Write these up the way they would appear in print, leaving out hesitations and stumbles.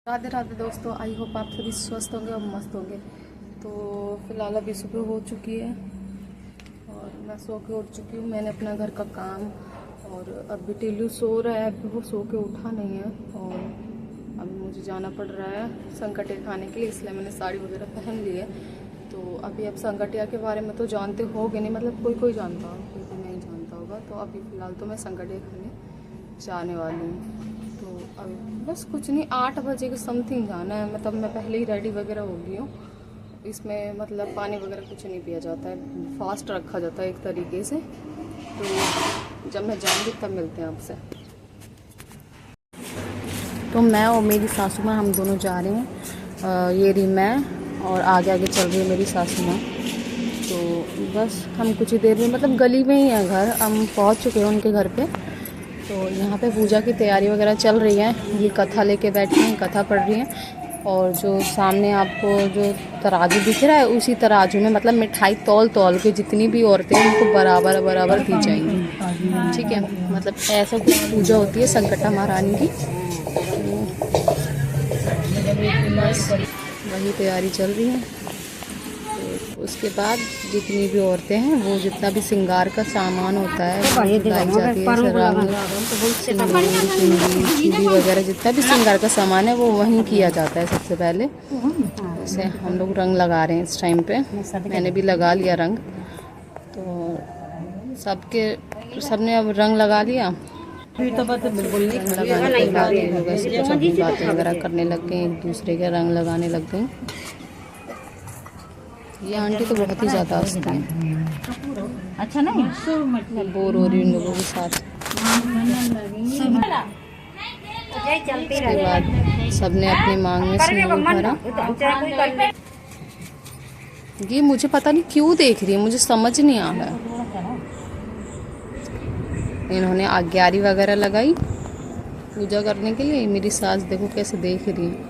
राधे राधे दोस्तों, I hope आप सभी स्वस्थ होंगे और मस्त होंगे। तो फिलहाल अभी सुबह हो चुकी है और मैं सो के उठ चुकी हूँ। मैंने अपना घर का काम और अभी टिल्लू सो रहा है, अभी वो सो के उठा नहीं है और अभी मुझे जाना पड़ रहा है संकटिया खाने के लिए, इसलिए मैंने साड़ी वगैरह पहन ली है। तो अभी आप संकटिया के बारे में तो जानते होगे नहीं, मतलब कोई कोई जानता होगा, कोई कोई नहीं जानता होगा। तो अभी फ़िलहाल तो मैं संकटिया खाने जाने वाली हूँ। तो अभी बस कुछ नहीं, 8 बजे के समथिंग जाना है। मतलब मैं पहले ही रेडी वगैरह हो गई हूँ। इसमें मतलब पानी वगैरह कुछ नहीं पिया जाता है, फास्ट रखा जाता है एक तरीके से। तो जब मैं जाऊँगी तब मिलते हैं आपसे। तो मैं और मेरी सासू माँ हम दोनों जा रहे हैं। ये रही मैं और आगे आगे चल रही है मेरी सासू माँ। तो बस हम कुछ ही देर में, मतलब गली में ही है घर, हम पहुँच चुके हैं उनके घर पे। तो यहाँ पे पूजा की तैयारी वगैरह चल रही है। ये कथा लेके बैठी हैं, कथा पढ़ रही हैं। और जो सामने आपको जो तराजू दिख रहा है, उसी तराजू में मतलब मिठाई तौल तौल के जितनी भी औरतें हैं उनको बराबर बराबर दी जाएंगी। ठीक है, मतलब ऐसा कुछ पूजा होती है संकटा महारानी की। बस वही तैयारी चल रही है। तो उसके बाद जितनी भी औरतें हैं वो जितना भी श्रृंगार का सामान होता है लाई जाती है, जैसे रंग, चूड़ी वगैरह, जितना भी श्रृंगार का सामान है वो वहीं किया जाता है सबसे पहले। जैसे हम लोग रंग लगा रहे हैं इस टाइम पे, मैंने भी लगा लिया रंग। तो सबने अब रंग लगा लिया। रंग लगाने के बाद ये लोग ऐसे कुछ अपनी बातें वगैरह करने लग गए, एक दूसरे के रंग लगाने लग गए। ये आंटी तो बहुत ही ज़्यादा हंसती है। अच्छा नहीं, मैं बोर हो रही हूँ उन लोगों के साथ। उसके बाद सबने अपनी मांग में सिंदूर भरा। ये मुझे पता नहीं क्यों देख रही है, मुझे समझ नहीं आ रहा है। इन्होंने आज्ञारी वगैरह लगाई पूजा करने के लिए। मेरी सास देखो कैसे देख रही है।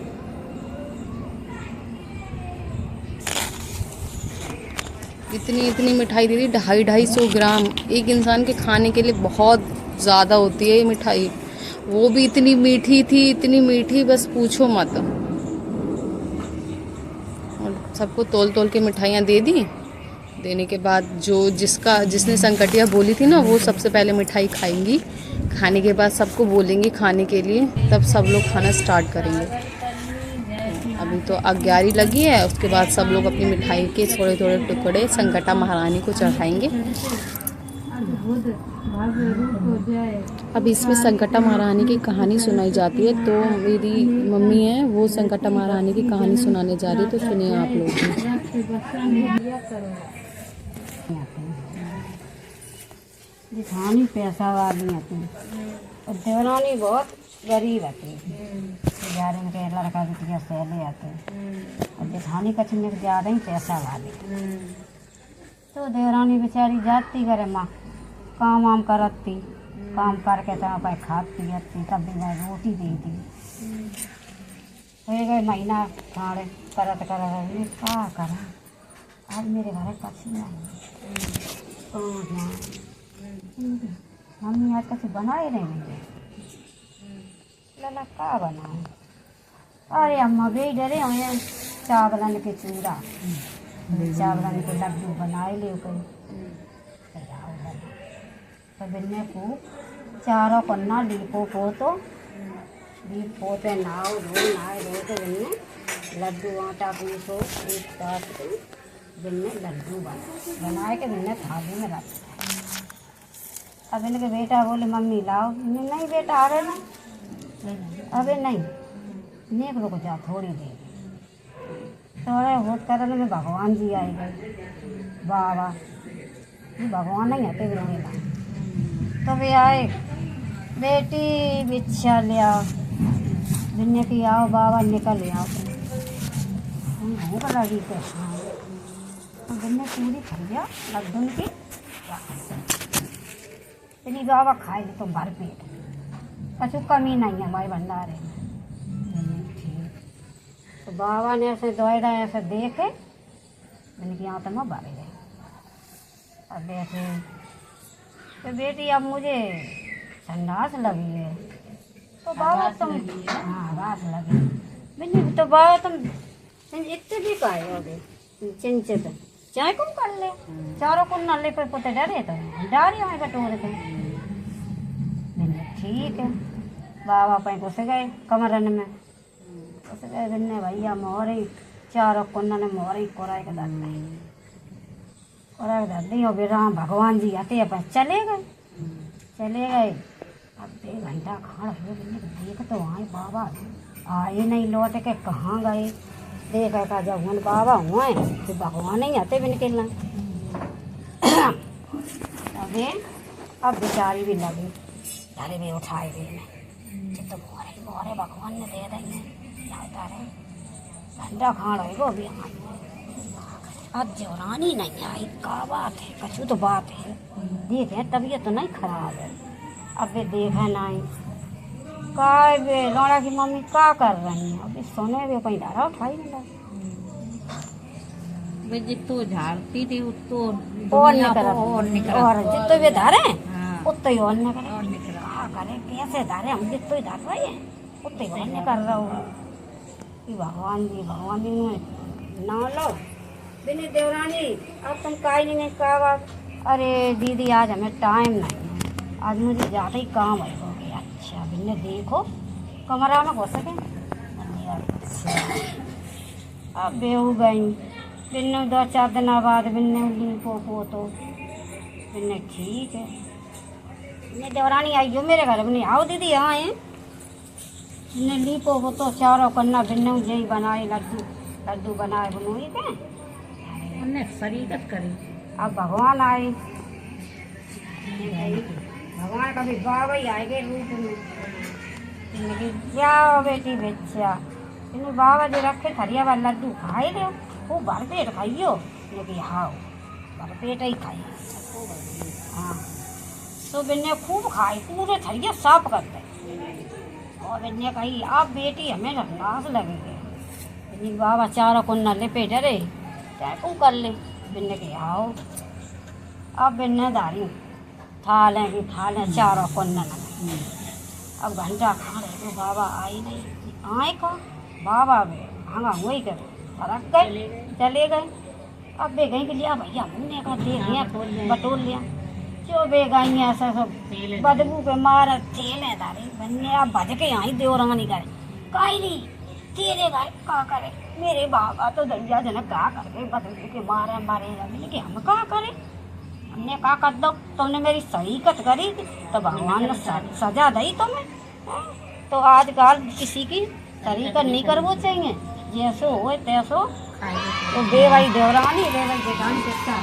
इतनी इतनी मिठाई दे दी, 250-250 ग्राम। एक इंसान के खाने के लिए बहुत ज़्यादा होती है ये मिठाई। वो भी इतनी मीठी थी, इतनी मीठी बस पूछो मत। और सबको तोल तोल के मिठाइयाँ दे दी। देने के बाद जिसने संकटिया बोली थी ना, वो सबसे पहले मिठाई खाएंगी। खाने के बाद सबको बोलेंगी खाने के लिए, तब सब लोग खाना स्टार्ट करेंगे। अभी तो आज्ञारी लगी है, उसके बाद सब लोग अपनी मिठाई के थोड़े थोड़े टुकड़े संकटा महारानी को चढ़ाएंगे। अब इसमें संकटा महारानी की कहानी सुनाई जाती है। तो मेरी मम्मी है वो संकटा महारानी की कहानी सुनाने जा रही है, तो सुनिए आप लोग भी। जिठानी पैसा वाली आती और देवरानी बहुत गरीब आती है। इनके लड़का बिटिया सहले आते और जेठानी कछने ज़्यादा ही पैसा वाली। तो देवरानी बेचारी जाती करे माँ काम वाम करती, काम करके तो भाई खाती पियती, तब भी मैं रोटी दे दी। तो एक महीना खाड़े करत कर क्या करा, आज मेरे घर कछ मम्मी आज कछ बनाए नहीं लला का बनाओ। अरे अम्मा भी डरे हुए चावलन के चूड़ा, चावलन के लड्डू बनाए ले कहीं। तो बिन्ने को चारों पन्ना लीपो पोतो नाव धो नहाए धो के बिन्ने लड्डू आटा पीसो एक साथ बिन्ने लड्डू बनाए के बिन्ने थाली में रख। अब इनके बेटा बोले मम्मी लाओ, नहीं बेटा आ रहे ना, अबे नहीं नेक रुक जा थोड़ी देर। थोड़ा होत करने में भगवान जी आए गए। बाबा भगवान नहीं आते बिना तो वे आए, बेटी बिच्छा ले आओ, बिन्ने की आओ बाबा निकल आओ। भूख लगी कैसा बिन्ने पूरी खा लड्डू की इतनी बाबा खाए तो भर पेट, कछु कमी नहीं है हमारे भंडारे में। तो बाबा ने ऐसे दौड़ा ऐसे देखे इनकी आँत में भर गए। अब बैठे तो बेटी अब मुझे संडास लगी है। तो बाबा तुम हाँ रास लगी बिन्नी तो बाबा तुम इतने भी काहे हो गए चिंचित चाहे कौन कर ले चारों को नल्ले पे पोते डरे तो डारी हमें कटोरे थे बिन्नी ठीक है बाबा पे घुस गए कमरन में घुस गए बिन्ने भैया मोहरे चारों को ने मोहरे कोराई के दाल नहीं कोराई दाल दी और राम भगवान जी आते अपन चले गए अब 1 घंटा खड़ा हुए देख तो वहाँ बाबा आए नहीं लौट के कहाँ गए देखा का जब मन बाबा हुआ है तो भगवान नहीं आते भी निकलना अबे अब बेचारी भी लगी धारे भी उठाए भी तो मोरे भगवान ने दे देंगे घंटा खाना है वो भी अब जवरानी नहीं आई का बात है कछु तो बात है देखे तबीयत तो नहीं खराब है अब वे देखा नहीं का वे लौड़ा की मम्मी का कर रही है अभी सोने वे कहीं धारा उठाई नहीं वे जितो झाड़ती थी उतो और जितो वे धारे उतो ही और नहीं करे क्या करे कैसे धारे हम जितो ही धार रहे हैं उतो ही और नहीं कर रहा हूँ भगवान जी ना लो बिनी देवरानी अब तुम काई नहीं कहा बात अरे दीदी आज हमें टाइम नहीं है आज मुझे ज़्यादा ही काम है हो गया अच्छा बिन्ने देखो कमरा में घुस सके अच्छा अब बेहू गई बिन्ने 2-4 दिन बाद बिन्ने पोपो तो बिन्ने ठीक है बिन्ने देवरानी आई हो मेरे घर बिन्ने आओ दीदी यहाँ है बिन्ने ली पोपो तो चारों कन्ना बिन्ने यही बनाए लड्डू बनाए बनोई के उन्हें फरीदत करी अब भगवान आए भगवान कभी बाबा ही आएंगे रूप में क्या बेटी बच्चा इन्हें बाबा जो रखे थरिया वाला लड्डू खाए ले वो भरपेट खाइयो लेकिन हाँ भरपेट ही खाई हाँ तो बिन्ने खूब खाई पूरे थरिया साफ करते और बिन्ने कही आप बेटी हमें लाश लगेंगे बिन्ने बाबा चारों को नल्ले पे डरे चाहे तू कर ले बिन्ने के आओ अब बिन्ने दारी खा लें चारों को अब घंटा खा रहे तो बाबा आई नहीं आए का बाबा वे भांगा वही कर फरक गए चले गए अब बे गई के लिया भैया हमने का दे दिया बटोर लिया जो बे गई ऐसा सब बदबू पे मारा ठेले दारी बनने अब भज के आई देवरानी करे काई नहीं तेरे गाय का करे मेरे बाबा तो दैया जनक का करके बदबू के मारे कि हम का करे हमने कहा कर दो तुमने मेरी सहीकत करी तो भगवान ने सजा दी तुम्हें तो आजकल किसी की सहीकत नहीं करवो चाहिए जैसो हो तैसो तो बेवाई देवरानी बेवाई जेठानी किसका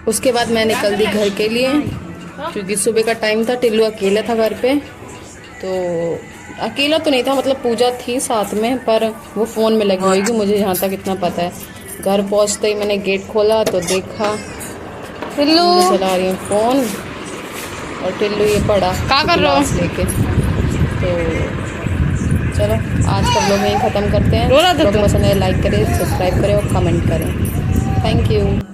उसके बाद मैं निकल दी घर के लिए क्योंकि सुबह का टाइम था। टिल्लू अकेला था घर पे, तो अकेला तो नहीं था, मतलब पूजा थी साथ में, पर वो फ़ोन में लगी हुई, मुझे जहाँ तक इतना पता है। घर पहुँचते ही मैंने गेट खोला तो देखा टिल्लू चला रही हूँ फ़ोन और टिल्लू ये पड़ा क्या कर रहा हूँ लेके। तो चलो आज का व्लॉग यहीं ख़त्म करते हैं। व्लॉग पसंद है लाइक करें, सब्सक्राइब करें और कमेंट करें। Thank you.